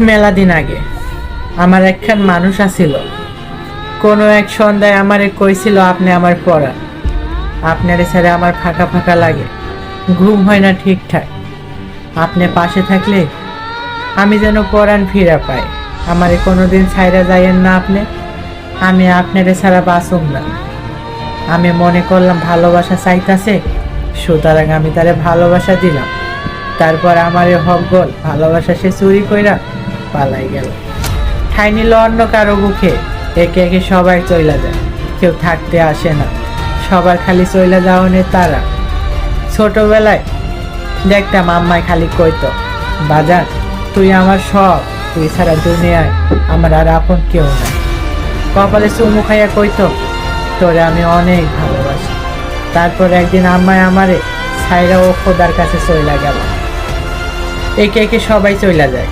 মেলা দিন আগে আমার একখান মানুষ আছিল। কোনো এক সন্ধ্যায় আমারে কইছিল, আপনি আমার পড়া, আপনারে ছাড়া আমার ফাঁকা ফাঁকা লাগে, ঘুম হয় না ঠিকঠাক। আপনি পাশে থাকলে আমি যেন পরাণ ফিরা পাই। আমারে কোনোদিন ছাইরা যাইয়েন না আপনি, আমি আপনারে ছাড়া বাঁচুম না। আমি মনে করলাম ভালোবাসা চাইতাছে, সুতরাং আমি তারে ভালোবাসা দিলাম। তারপর আমারে হক গল ভালোবাসা সে চুরি কইরা পালাই গেল। ঠাই নিল অন্য কারো বুকে। একে একে সবাই চইলা যায়, কেউ থাকতে আসে না, সবার খালি চইলা যাওয়ানের তারা। ছোটবেলায় দেখতাম আম্মায় খালি কইতো, বাজার তুই আমার সব, তুই ছাড়া দুনিয়ায় আমার আর আপন কেউ নাই। কপালে চুমু খাইয়া কইতো, তোরে আমি অনেক ভালোবাসি। তারপর একদিন আম্মায় আমারে ছাইরা ও খোদার কাছে চইলা গেল। একে একে সবাই চইলা যায়।